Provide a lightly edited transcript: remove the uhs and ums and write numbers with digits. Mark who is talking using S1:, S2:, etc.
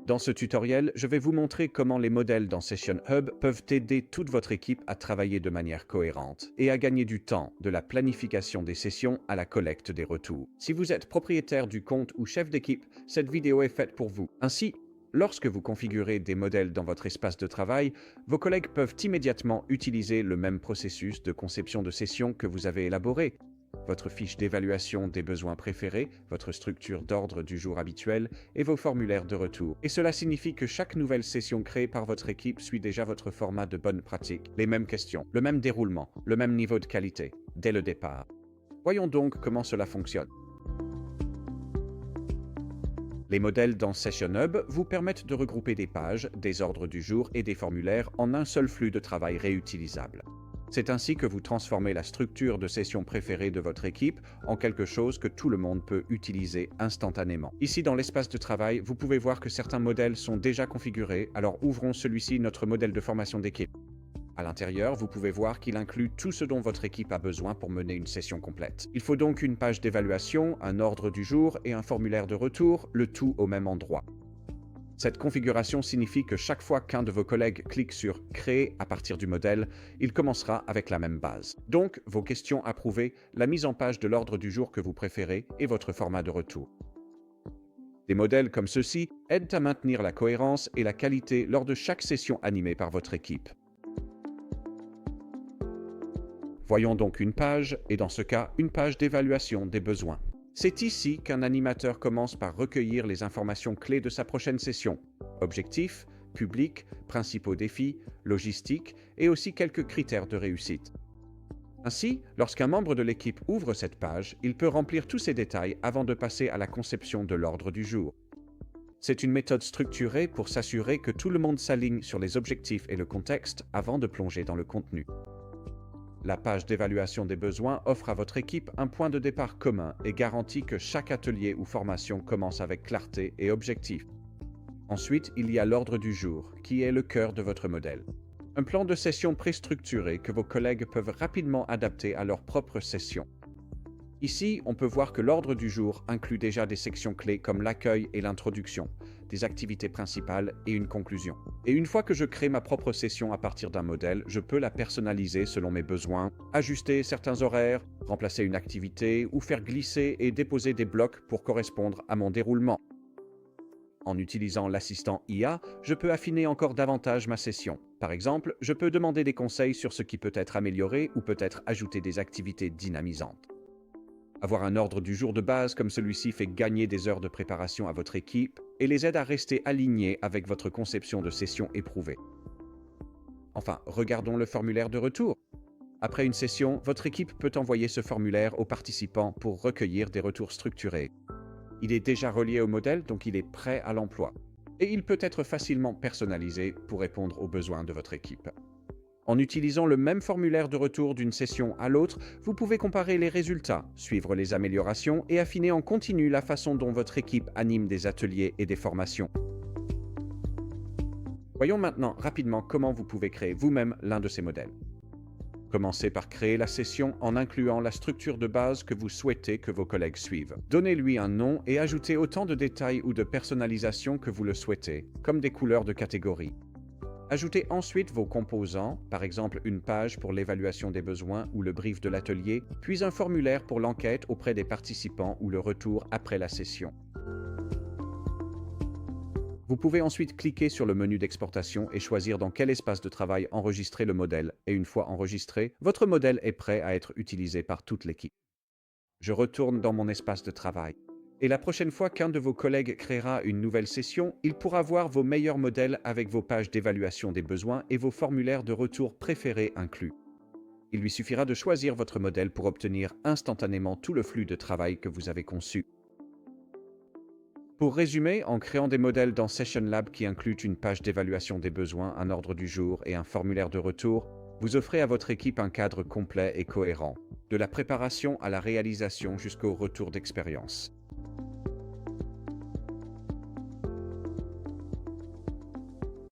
S1: Dans ce tutoriel, je vais vous montrer comment les modèles dans Session Hub peuvent aider toute votre équipe à travailler de manière cohérente et à gagner du temps, de la planification des sessions à la collecte des retours. Si vous êtes propriétaire du compte ou chef d'équipe, cette vidéo est faite pour vous. Ainsi, lorsque vous configurez des modèles dans votre espace de travail, vos collègues peuvent immédiatement utiliser le même processus de conception de session que vous avez élaboré. Votre fiche d'évaluation des besoins préférés, votre structure d'ordre du jour habituelle et vos formulaires de retour. Et cela signifie que chaque nouvelle session créée par votre équipe suit déjà votre format de bonne pratique, les mêmes questions, le même déroulement, le même niveau de qualité, dès le départ. Voyons donc comment cela fonctionne. Les modèles dans Session Hub vous permettent de regrouper des pages, des ordres du jour et des formulaires en un seul flux de travail réutilisable. C'est ainsi que vous transformez la structure de session préférée de votre équipe en quelque chose que tout le monde peut utiliser instantanément. Ici, dans l'espace de travail, vous pouvez voir que certains modèles sont déjà configurés, alors ouvrons celui-ci, notre modèle de formation d'équipe. À l'intérieur, vous pouvez voir qu'il inclut tout ce dont votre équipe a besoin pour mener une session complète. Il faut donc une page d'évaluation, un ordre du jour et un formulaire de retour, le tout au même endroit. Cette configuration signifie que chaque fois qu'un de vos collègues clique sur « Créer » à partir du modèle, il commencera avec la même base. Donc, vos questions approuvées, la mise en page de l'ordre du jour que vous préférez et votre format de retour. Des modèles comme ceux-ci aident à maintenir la cohérence et la qualité lors de chaque session animée par votre équipe. Voyons donc une page, et dans ce cas, une page d'évaluation des besoins. C'est ici qu'un animateur commence par recueillir les informations clés de sa prochaine session. Objectifs, public, principaux défis, logistique et aussi quelques critères de réussite. Ainsi, lorsqu'un membre de l'équipe ouvre cette page, il peut remplir tous ces détails avant de passer à la conception de l'ordre du jour. C'est une méthode structurée pour s'assurer que tout le monde s'aligne sur les objectifs et le contexte avant de plonger dans le contenu. La page d'évaluation des besoins offre à votre équipe un point de départ commun et garantit que chaque atelier ou formation commence avec clarté et objectif. Ensuite, il y a l'ordre du jour, qui est le cœur de votre modèle. Un plan de session préstructuré que vos collègues peuvent rapidement adapter à leur propre session. Ici, on peut voir que l'ordre du jour inclut déjà des sections clés comme l'accueil et l'introduction, des activités principales et une conclusion. Et une fois que je crée ma propre session à partir d'un modèle, je peux la personnaliser selon mes besoins, ajuster certains horaires, remplacer une activité ou faire glisser et déposer des blocs pour correspondre à mon déroulement. En utilisant l'assistant IA, je peux affiner encore davantage ma session. Par exemple, je peux demander des conseils sur ce qui peut être amélioré ou peut-être ajouter des activités dynamisantes. Avoir un ordre du jour de base comme celui-ci fait gagner des heures de préparation à votre équipe et les aide à rester alignés avec votre conception de session éprouvée. Enfin, regardons le formulaire de retour. Après une session, votre équipe peut envoyer ce formulaire aux participants pour recueillir des retours structurés. Il est déjà relié au modèle, donc il est prêt à l'emploi. Et il peut être facilement personnalisé pour répondre aux besoins de votre équipe. En utilisant le même formulaire de retour d'une session à l'autre, vous pouvez comparer les résultats, suivre les améliorations et affiner en continu la façon dont votre équipe anime des ateliers et des formations. Voyons maintenant rapidement comment vous pouvez créer vous-même l'un de ces modèles. Commencez par créer la session en incluant la structure de base que vous souhaitez que vos collègues suivent. Donnez-lui un nom et ajoutez autant de détails ou de personnalisation que vous le souhaitez, comme des couleurs de catégorie. Ajoutez ensuite vos composants, par exemple une page pour l'évaluation des besoins ou le brief de l'atelier, puis un formulaire pour l'enquête auprès des participants ou le retour après la session. Vous pouvez ensuite cliquer sur le menu d'exportation et choisir dans quel espace de travail enregistrer le modèle, et une fois enregistré, votre modèle est prêt à être utilisé par toute l'équipe. Je retourne dans mon espace de travail. Et la prochaine fois qu'un de vos collègues créera une nouvelle session, il pourra voir vos meilleurs modèles avec vos pages d'évaluation des besoins et vos formulaires de retour préférés inclus. Il lui suffira de choisir votre modèle pour obtenir instantanément tout le flux de travail que vous avez conçu. Pour résumer, en créant des modèles dans Session Lab qui incluent une page d'évaluation des besoins, un ordre du jour et un formulaire de retour, vous offrez à votre équipe un cadre complet et cohérent, de la préparation à la réalisation jusqu'au retour d'expérience.